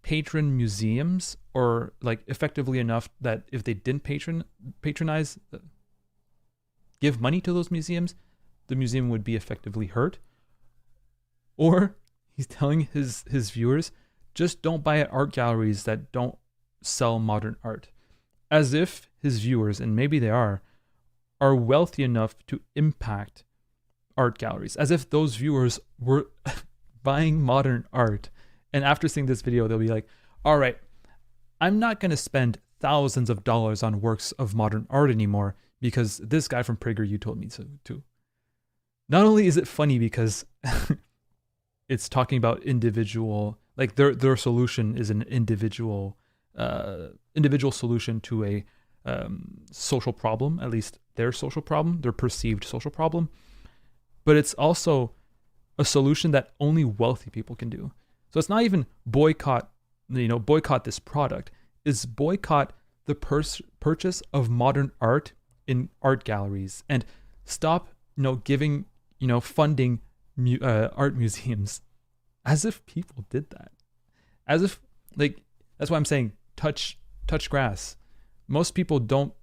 patron museums, or like effectively enough that if they didn't patronize, give money to those museums, the museum would be effectively hurt. Or he's telling his viewers, just don't buy at art galleries that don't sell modern art. As if his viewers, and maybe they are wealthy enough to impact art galleries. As if those viewers were buying modern art. And after seeing this video, they'll be like, all right, I'm not going to spend thousands of dollars on works of modern art anymore because this guy from PragerU told me to. Not only is it funny because it's talking about individual, like their solution is an individual solution to a social problem, at least their social problem, their perceived social problem. But it's also a solution that only wealthy people can do. So it's not even boycott this product. It's boycott the purchase of modern art in art galleries and stop, giving, funding art museums. As if people did that. As if, that's why I'm saying touch grass. Most people don't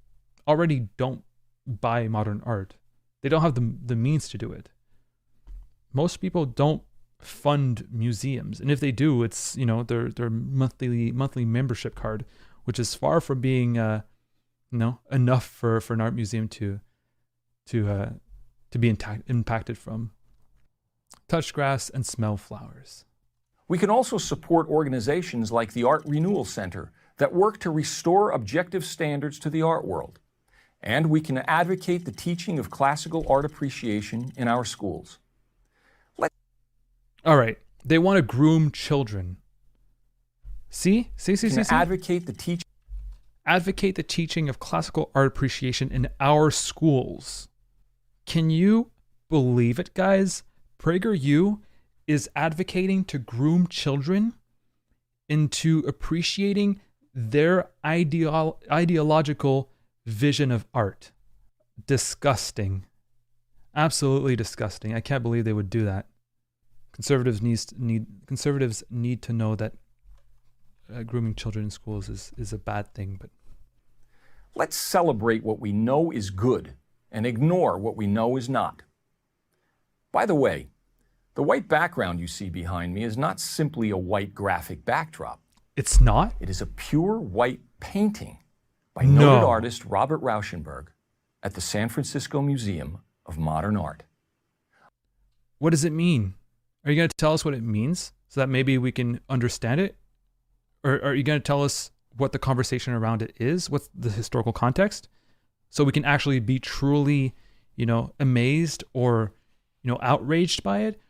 buy modern art. They don't have the means to do it. Most people don't fund museums, and if they do, it's their monthly membership card, which is far from being enough for an art museum to be impacted from. Touch grass and smell flowers. We can also support organizations like the Art Renewal Center that work to restore objective standards to the art world. And we can advocate the teaching of classical art appreciation in our schools. All right. They want to groom children. See? Advocate the teaching of classical art appreciation in our schools. Can you believe it, guys? PragerU is advocating to groom children into appreciating their ideological vision of art. Disgusting. Absolutely disgusting. I can't believe they would do that. Conservatives need to know that grooming children in schools is a bad thing. But let's celebrate what we know is good and ignore what we know is not. By the way, the white background you see behind me is not simply a white graphic backdrop. It's not? It is a pure white painting by noted artist Robert Rauschenberg at the San Francisco Museum of Modern Art. What does it mean? Are you going to tell us what it means so that maybe we can understand it? Or are you going to tell us what the conversation around it is? What's the historical context? So we can actually be truly, amazed or, outraged by it?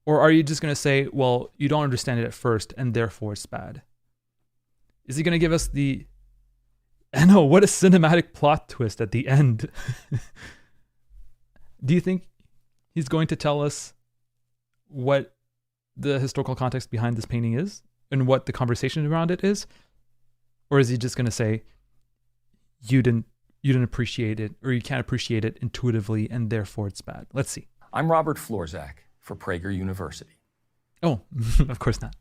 Or are you just going to say, well, you don't understand it at first and therefore it's bad? Is he going to give us what a cinematic plot twist at the end. Do you think he's going to tell us what the historical context behind this painting is and what the conversation around it is? Or is he just going to say, you didn't appreciate it, or you can't appreciate it intuitively and therefore it's bad? Let's see. I'm Robert Florzak for Prager University. Oh, of course not.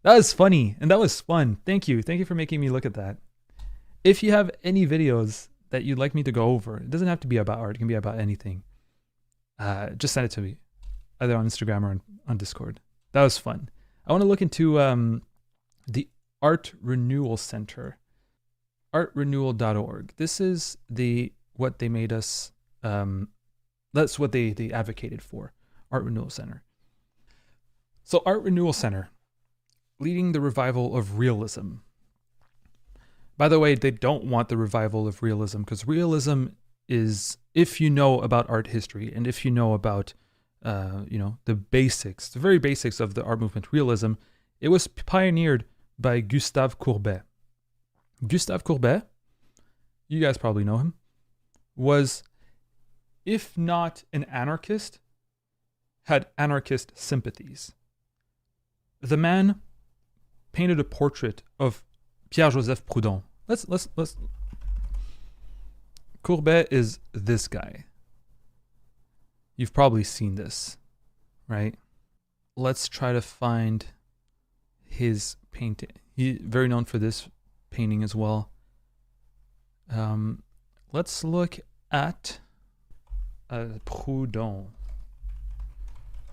That was funny and that was fun. Thank you for making me look at that. If you have any videos that you'd like me to go over, it doesn't have to be about art, it can be about anything, just send it to me, either on Instagram or on Discord. That was fun. I want to look into the Art Renewal Center, artrenewal.org. This is what they made us, that's what they advocated for, Art Renewal Center. So Art Renewal Center, leading the revival of realism. By the way, they don't want the revival of realism, because realism is, if you know about art history and if you know about, the basics, the very basics of the art movement, realism, it was pioneered by Gustave Courbet. Gustave Courbet, you guys probably know him, was, if not an anarchist, had anarchist sympathies. The man painted a portrait of Pierre-Joseph Proudhon. Let's. Courbet is this guy. You've probably seen this, right? Let's try to find his painting. He's very known for this painting as well. Let's look at Proudhon.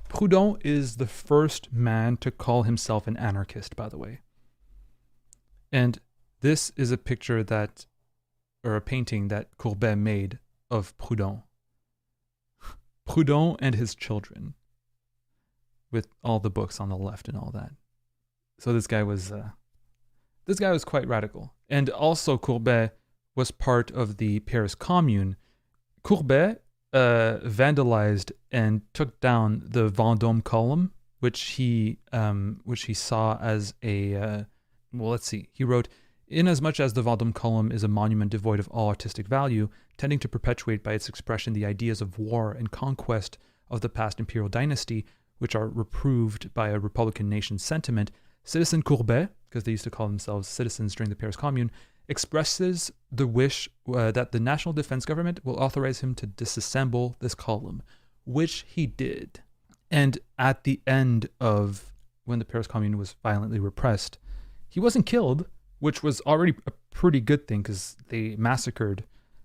Proudhon is the first man to call himself an anarchist, by the way. And this is a picture or a painting that Courbet made of Proudhon. Proudhon and his children, with all the books on the left and all that. So this guy was quite radical. And also Courbet was part of the Paris Commune. Courbet vandalized and took down the Vendôme column, which he saw as a he wrote, "Inasmuch as the Vendôme column is a monument devoid of all artistic value, tending to perpetuate by its expression the ideas of war and conquest of the past imperial dynasty, which are reproved by a republican nation sentiment, Citizen Courbet," because they used to call themselves citizens during the Paris Commune, expresses the wish that the National Defense Government will authorize him to disassemble this column, which he did. And at the end of when the Paris Commune was violently repressed, he wasn't killed, which was already a pretty good thing because they massacred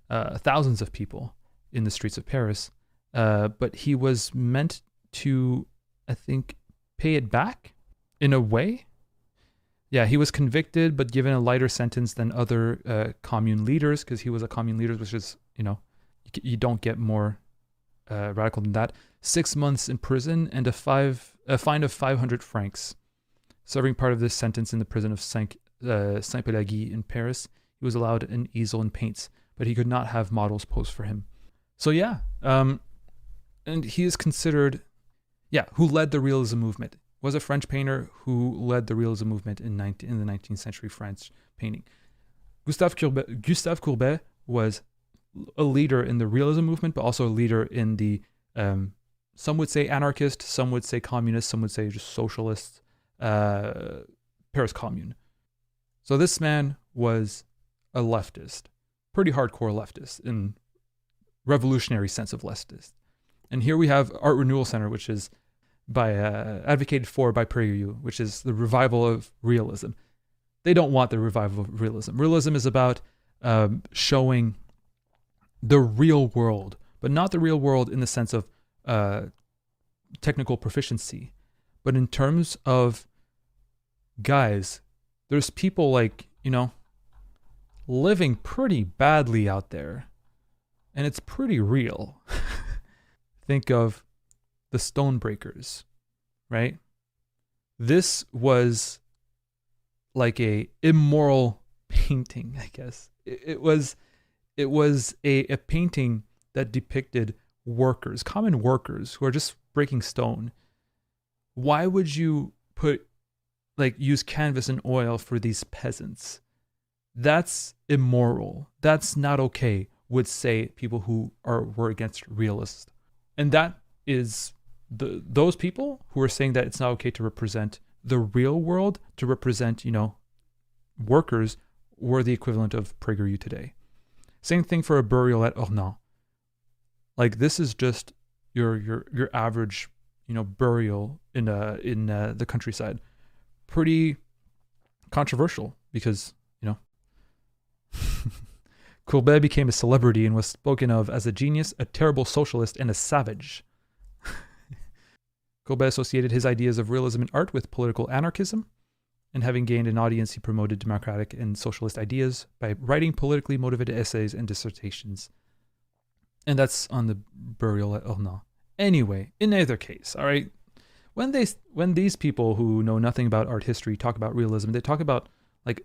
thousands of people in the streets of Paris. But he was meant to, I think, pay it back in a way. Yeah, he was convicted but given a lighter sentence than other commune leaders, because he was a commune leader, which is, you don't get more radical than that. 6 months in prison and a fine of 500 francs. Serving part of this sentence in the prison of Saint-Pélagie in Paris, he was allowed an easel and paints, but he could not have models pose for him. So yeah, and he is considered, who led the realism movement. Was a French painter who led the realism movement in the 19th century French painting. Gustave Courbet was a leader in the realism movement, but also a leader in the, some would say anarchist, some would say communist, some would say just socialist, Paris Commune. So this man was a leftist, pretty hardcore leftist in revolutionary sense of leftist. And here we have Art Renewal Center, which is advocated for by PragerU, which is the revival of realism. They don't want the revival of realism. Realism is about showing the real world, but not the real world in the sense of technical proficiency, but in terms of, guys, there's people living pretty badly out there, and it's pretty real. Think of the Stonebreakers, right? This was like a immoral painting, I guess. It was a painting that depicted workers, common workers who are just breaking stone. Why would you use canvas and oil for these peasants? That's immoral. That's not okay, would say people who were against realists. And that is those people who are saying that it's not okay to represent the real world, to represent, workers, were the equivalent of PragerU today. Same thing for a burial at Ornans. This is just your average, burial in the countryside. pretty controversial because, you know, Courbet became a celebrity and was spoken of as a genius, a terrible socialist, and a savage. Courbet associated his ideas of realism in art with political anarchism, and having gained an audience, he promoted democratic and socialist ideas by writing politically motivated essays and dissertations. And that's on the burial at Ornans. Anyway, in either case, all right, when these people who know nothing about art history talk about realism, they talk about like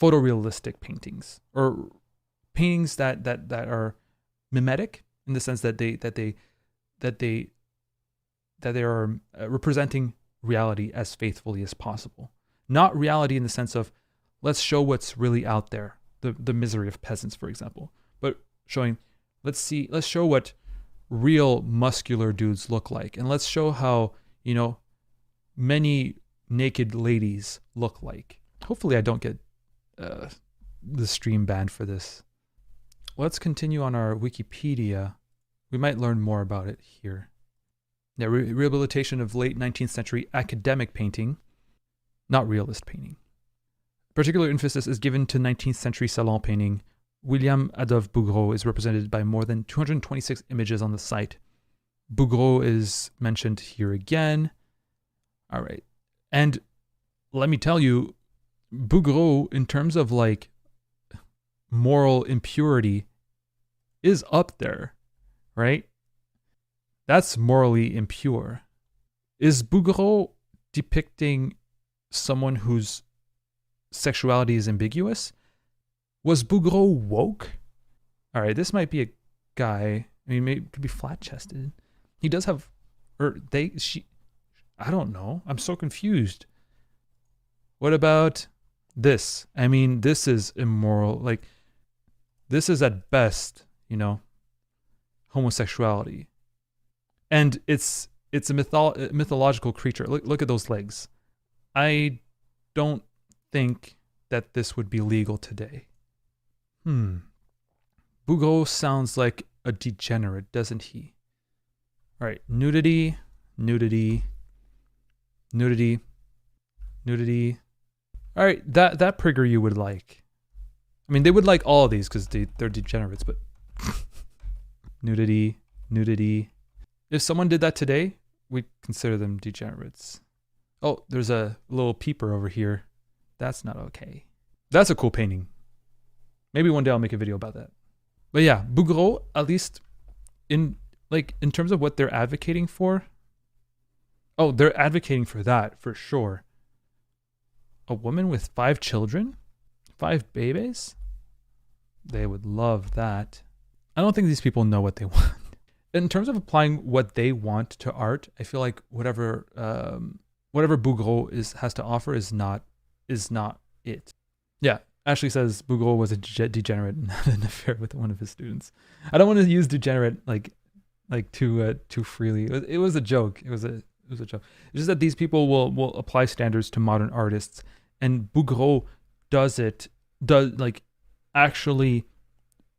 photorealistic paintings or paintings that are mimetic in the sense that they are representing reality as faithfully as possible. Not reality in the sense of let's show what's really out there, the misery of peasants, for example, but showing let's show what real muscular dudes look like, and let's show how, you know, many naked ladies look like. Hopefully I don't get the stream banned for this. Let's continue on our Wikipedia. We might learn more about it here. Yeah, rehabilitation of late 19th century academic painting, not realist painting. Particular emphasis is given to 19th century salon painting. William Adolphe Bouguereau is represented by more than 226 images on the site. Bouguereau is mentioned here again. All right. And let me tell you, Bouguereau, in terms of like moral impurity, is up there, right? That's morally impure. Is Bouguereau depicting someone whose sexuality is ambiguous? Was Bouguereau woke? All right, this might be a guy. I mean, maybe it could be flat-chested. He does have, I don't know. I'm so confused. What about this? I mean, this is immoral. Like, this is at best, you know, homosexuality. And it's a mythological creature. Look at those legs. I don't think that this would be legal today. Bouguereau sounds like a degenerate, doesn't he? All right, nudity. All right, that PragerU would like. I mean, they would like all of these because they're degenerates, but nudity. If someone did that today, we'd consider them degenerates. Oh, there's a little peeper over here. That's not okay. That's a cool painting. Maybe one day I'll make a video about that. But yeah, Bouguereau, at least in terms of what they're advocating for. Oh, they're advocating for that, for sure. A woman with 5 children? 5 babies? They would love that. I don't think these people know what they want. In terms of applying what they want to art, I feel like whatever Bouguereau has to offer is not it. Yeah, Ashley says Bouguereau was a degenerate and had an affair with one of his students. I don't want to use degenerate like too freely. It was a joke. It was a joke. It's just that these people will apply standards to modern artists, and Bouguereau does actually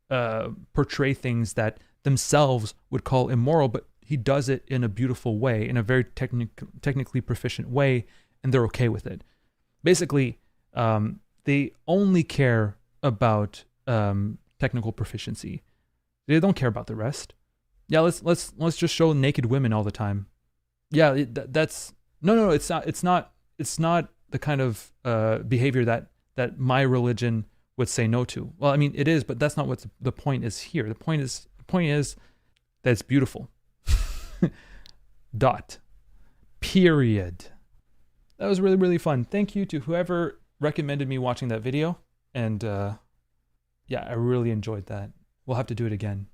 portray things that themselves would call immoral, but he does it in a beautiful way, in a very technically proficient way, and they're okay with it. Basically, they only care about technical proficiency. They don't care about the rest. Yeah, let's just show naked women all the time. Yeah, that's no. It's not the kind of behavior that my religion would say no to. Well, I mean, it is, but that's not what the point is here. The point is that it's beautiful. Period. That was really, really fun. Thank you to whoever recommended me watching that video. And yeah, I really enjoyed that. We'll have to do it again.